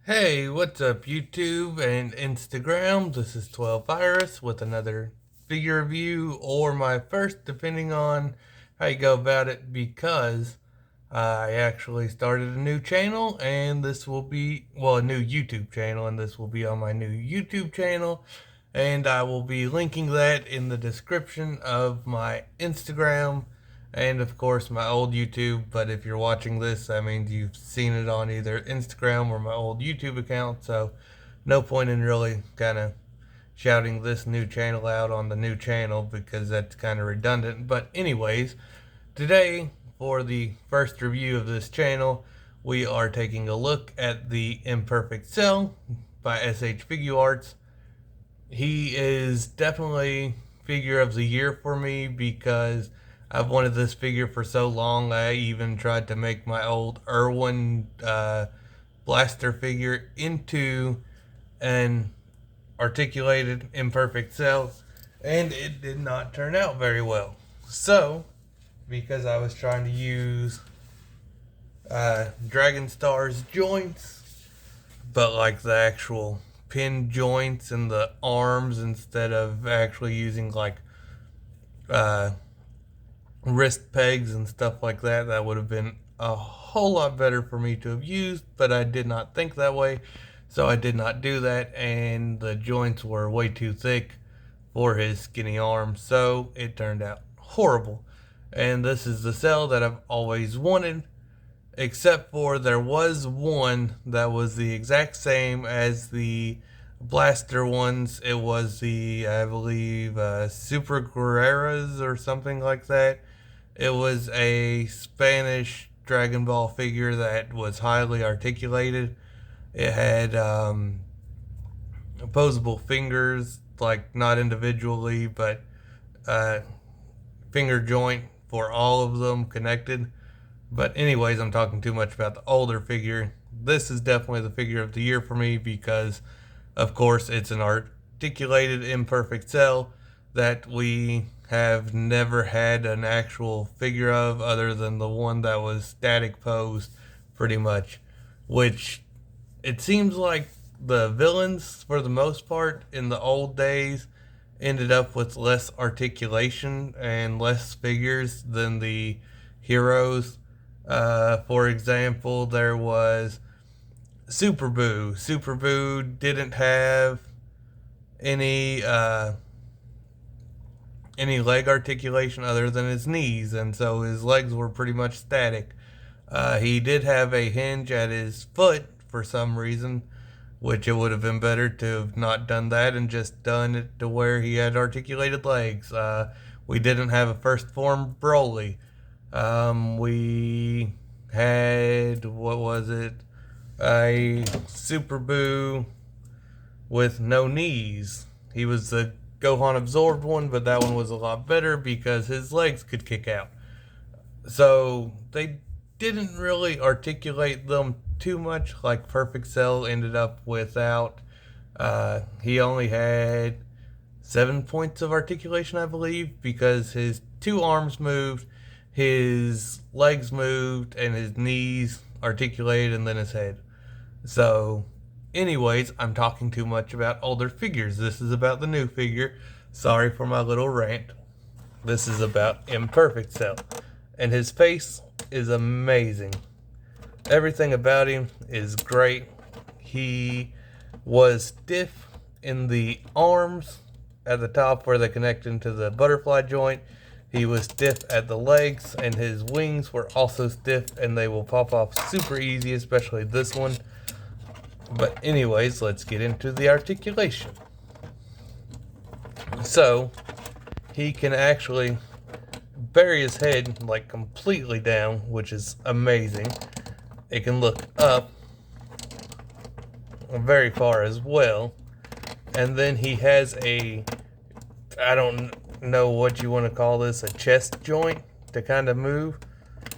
Hey, what's up YouTube and Instagram? This is 12 Virus with another figure review, or my first, depending on how you go about it, because I actually started a new channel, and this will be, well, a new YouTube channel, and this will be on my new YouTube channel, and I will be linking that in the description of my Instagram and of course my old YouTube. But if you're watching this, that means you've seen it on either Instagram or my old YouTube account, so no point in really kind of shouting this new channel out on the new channel because that's kind of redundant. But anyways, today for the first review of this channel, we are taking a look at the Imperfect Cell by SH Figuarts. He is definitely figure of the year for me because I've wanted this figure for so long. I even tried to make my old Irwin blaster figure into an articulated imperfect cell, and it did not turn out very well. So, because I was trying to use Dragon Star's joints, but like the actual pin joints and the arms instead of actually using like uh, wrist pegs and stuff like that, that would have been a whole lot better for me to have used, but I did not think that way, so I did not do that, and the joints were way too thick for his skinny arms, so it turned out horrible. And this is the cell that I've always wanted, except for there was one that was the exact same as the blaster ones. It was the, I believe, Super Guerreras or something like that. It was a Spanish Dragon Ball figure that was highly articulated. It had opposable fingers, like not individually, but finger joint for all of them connected. But anyways, I'm talking too much about the older figure. This is definitely the figure of the year for me because, of course, it's an articulated imperfect cell that we have never had an actual figure of other than the one that was static posed pretty much, which it seems like the villains for the most part in the old days ended up with less articulation and less figures than the heroes. For example, there was Super Boo. Super Boo didn't have any leg articulation other than his knees, and so his legs were pretty much static. He did have a hinge at his foot for some reason, which it would have been better to have not done that and just done it to where he had articulated legs. We didn't have a first form Broly. We had, what was it? A Super Boo with no knees. He was the Gohan absorbed one, but that one was a lot better because his legs could kick out. So they didn't really articulate them too much like Perfect Cell ended up without. He only had 7 points of articulation, I believe, because his two arms moved, his legs moved, and his knees articulated, and then his head. So, anyways, I'm talking too much about older figures. This is about the new figure. Sorry for my little rant. This is about Imperfect Cell. And his face is amazing. Everything about him is great. He was stiff in the arms at the top where they connect into the butterfly joint. He was stiff at the legs, and his wings were also stiff, and they will pop off super easy, especially this one. But anyways, let's get into the articulation. So, he can actually bury his head like completely down, which is amazing. It can look up very far as well. And then he has a, I don't know what you want to call this, a chest joint to kind of move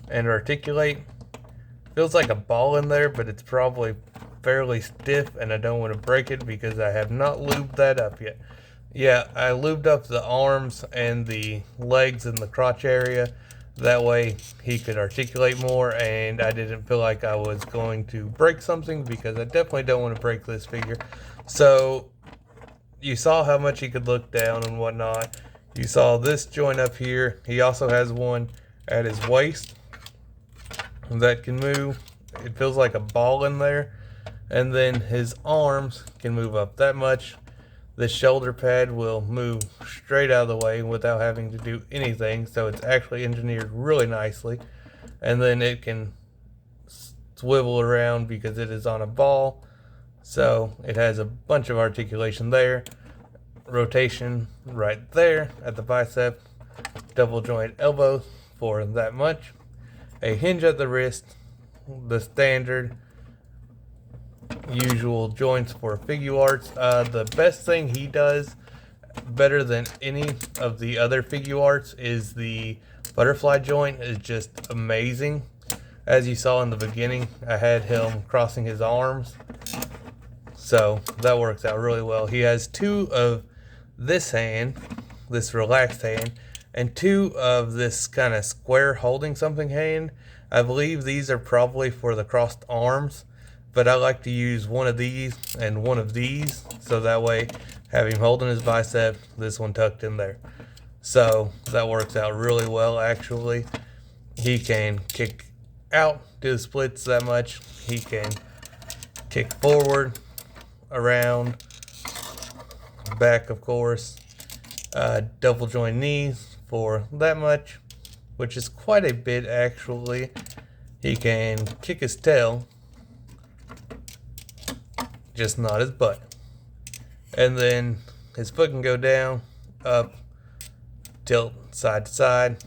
and articulate. Feels like a ball in there, but it's probably fairly stiff, and I don't want to break it because I have not lubed that up yet. Yeah, I lubed up the arms and the legs and the crotch area. That way he could articulate more, and I didn't feel like I was going to break something, because I definitely don't want to break this figure. So you saw how much he could look down and whatnot. You saw this joint up here. He also has one at his waist that can move. It feels like a ball in there. And then his arms can move up that much. This shoulder pad will move straight out of the way without having to do anything, so it's actually engineered really nicely. And then it can swivel around because it is on a ball, so it has a bunch of articulation there. Rotation right there at the bicep. Double joint elbow for that much. A hinge at the wrist. The standard usual joints for Figuarts. The best thing he does better than any of the other Figuarts is the butterfly joint. Is just amazing. As you saw in the beginning, I had him crossing his arms, so that works out really well. He has two of this hand, this relaxed hand, and two of this kind of square holding something hand. I believe these are probably for the crossed arms, but I like to use one of these and one of these, so that way have him holding his bicep, this one tucked in there. So that works out really well actually. He can kick out, do the splits that much. He can kick forward, around, back of course. Double joint knees for that much, which is quite a bit actually. He can kick his tail, just not his butt. And then his foot can go down, up, tilt side to side.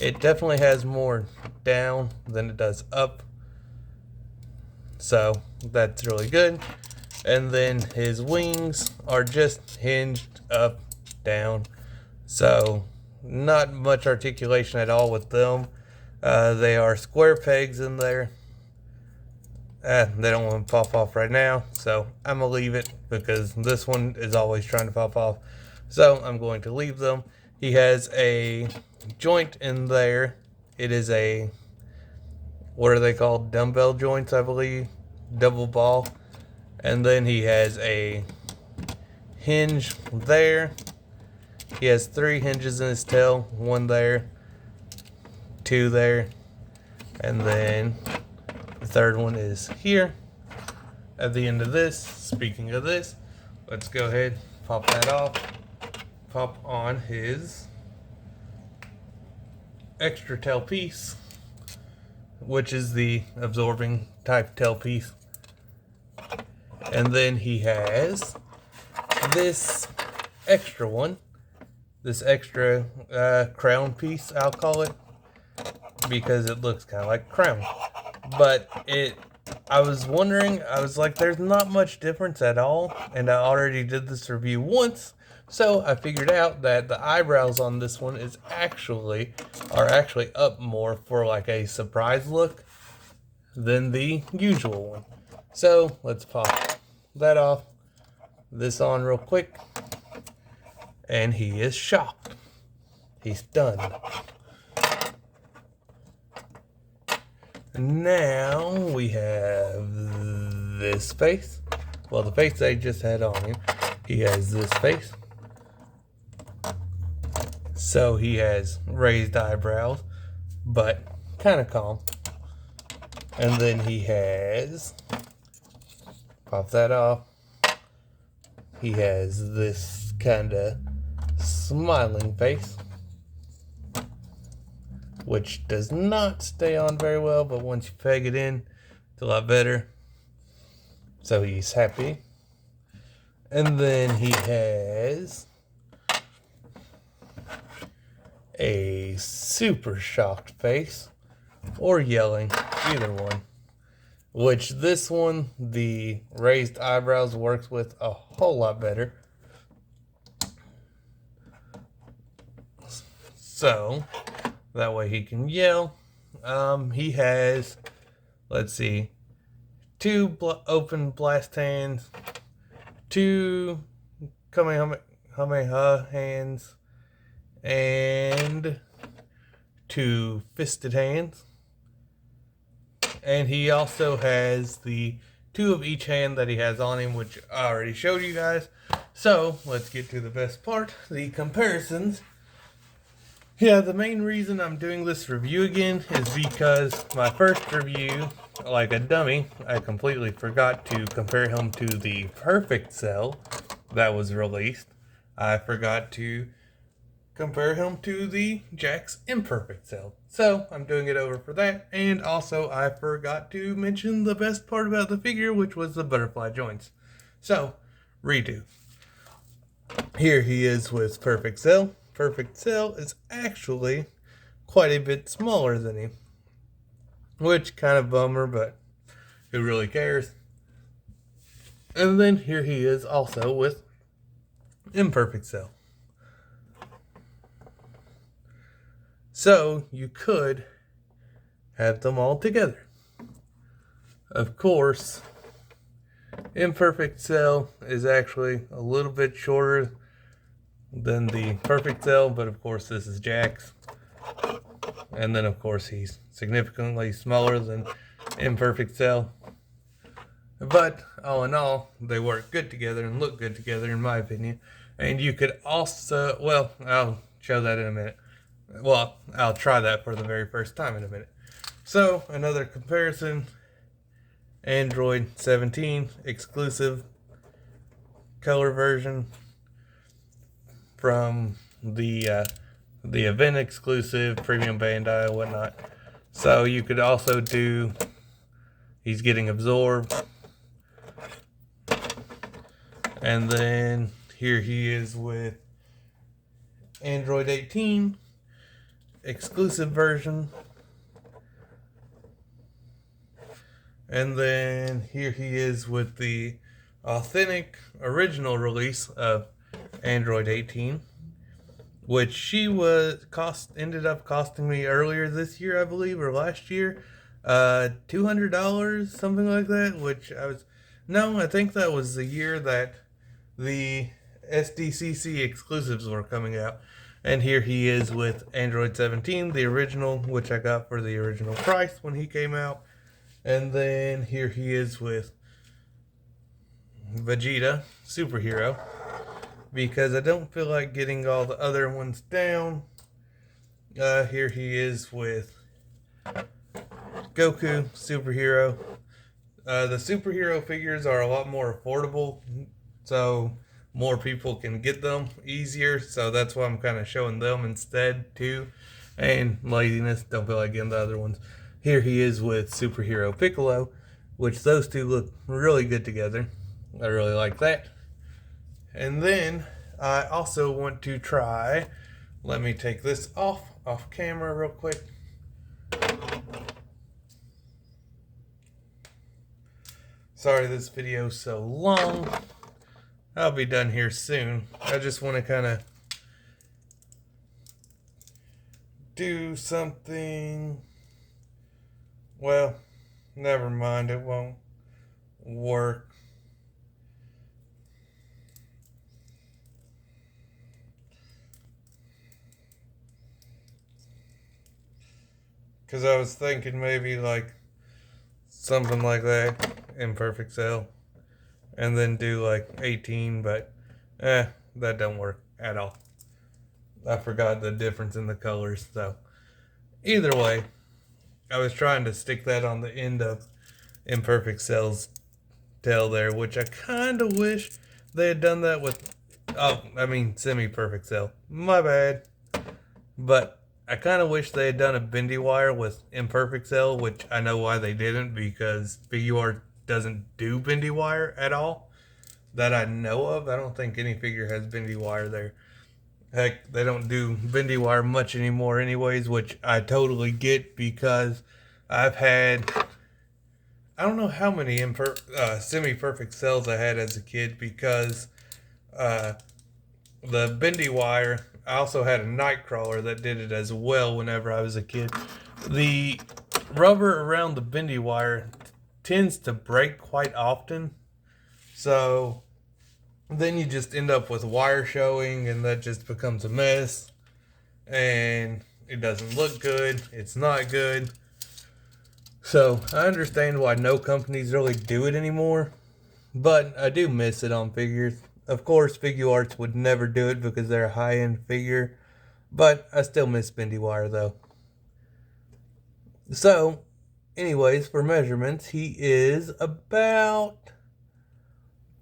It definitely has more down than it does up, so that's really good. And then his wings are just hinged up, down, so not much articulation at all with them. They are square pegs in there. They don't want to pop off right now, so I'm gonna leave it because this one is always trying to pop off, so I'm going to leave them. He has a joint in there. It is a, what are they called, dumbbell joints, I believe, double ball. And then he has a hinge there. He has 3 hinges in his tail, 1 there, 2 there, and then the third one is here at the end of this. Speaking of this, let's go ahead, pop that off, pop on his extra tail piece, which is the absorbing type tail piece. And then he has this extra one, this extra crown piece, I'll call it, because it looks kind of like a crown. But I was wondering, I was like, there's not much difference at all, and I already did this review once, so I figured out that the eyebrows on this one are actually up more for like a surprise look than the usual one. So let's pop that off, this on real quick, and he is shocked. He's done. Now we have this face. Well, the face I just had on him. He has this face. So he has raised eyebrows, but kind of calm. And then he has, pop that off, he has this kind of smiling face, which does not stay on very well, but once you peg it in, it's a lot better. So he's happy. And then he has a super shocked face, or yelling, either one. Which this one, the raised eyebrows works with a whole lot better. So that way he can yell. He has, let's see, 2 open blast hands, 2 Kamehameha hands, and 2 fisted hands. And he also has the 2 of each hand that he has on him, which I already showed you guys. So let's get to the best part, the comparisons. Yeah, the main reason I'm doing this review again is because my first review, like a dummy, I completely forgot to compare him to the Perfect Cell that was released. I forgot to compare him to the Figuarts Imperfect Cell. So I'm doing it over for that. And also I forgot to mention the best part about the figure, which was the butterfly joints. So, redo. Here he is with Perfect Cell. Perfect Cell is actually quite a bit smaller than him, which kind of bummer, but who really cares? And then here he is also with Imperfect Cell. So you could have them all together. Of course, Imperfect Cell is actually a little bit shorter than the Perfect Cell, but of course this is Jack's. And then of course he's significantly smaller than Imperfect Cell. But all in all, they work good together and look good together in my opinion. And you could also, well, I'll show that in a minute. Well, I'll try that for the very first time in a minute. So, another comparison. Android 17 exclusive color version from the event exclusive premium Bandai and whatnot. So you could also do, he's getting absorbed, and then here he is with Android 18 exclusive version. And then here he is with the authentic original release of Android 18, which she ended up costing me earlier this year, I believe, or last year, $200, something like that. Which I think that was the year that the SDCC exclusives were coming out. And here he is with Android 17, the original, which I got for the original price when he came out. And then here he is with Vegeta, Superhero, because I don't feel like getting all the other ones down. Here he is with Goku, Superhero. The Superhero figures are a lot more affordable, so more people can get them easier. So that's why I'm kind of showing them instead too. And laziness, don't feel like getting the other ones. Here he is with Superhero Piccolo, which those two look really good together. I really like that. And then I also want to try, let me take this off camera real quick. Sorry this video's so long. I'll be done here soon. I just want to kind of do something. Well, never mind, it won't work. Because I was thinking maybe like something like that, Imperfect Cell, and then do like 18, but that don't work at all. I forgot the difference in the colors, so either way, I was trying to stick that on the end of Imperfect Cell's tail there, which I kind of wish they had done that with, Semi-Perfect Cell. My bad. But I kind of wish they had done a bendy wire with Imperfect Cell, which I know why they didn't, because Figuarts doesn't do bendy wire at all that I know of. I don't think any figure has bendy wire there. Heck, they don't do bendy wire much anymore anyways, which I totally get, because I've had, I don't know how many semi-perfect cells I had as a kid, because the bendy wire, I also had a Nightcrawler that did it as well whenever I was a kid. The rubber around the bendy wire tends to break quite often, so then you just end up with wire showing, and that just becomes a mess. And It doesn't look good. It's not good. So I understand why no companies really do it anymore, but I do miss it on figures. Of course, Figuarts would never do it because they're a high-end figure, but I still miss bendy wire though. So, anyways, for measurements, he is about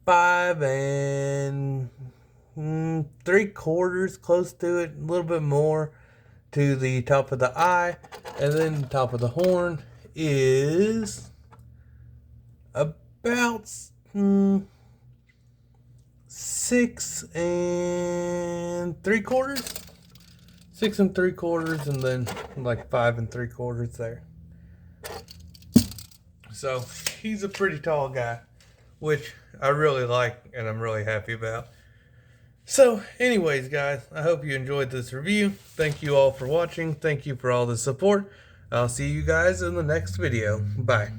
5 3/4, close to it, a little bit more to the top of the eye, and then the top of the horn is about 6 3/4, 6 3/4, and then like 5 3/4 there. So he's a pretty tall guy, which I really like and I'm really happy about. So anyways, guys, I hope you enjoyed this review. Thank you all for watching. Thank you for all the support. I'll see you guys in the next video. Bye.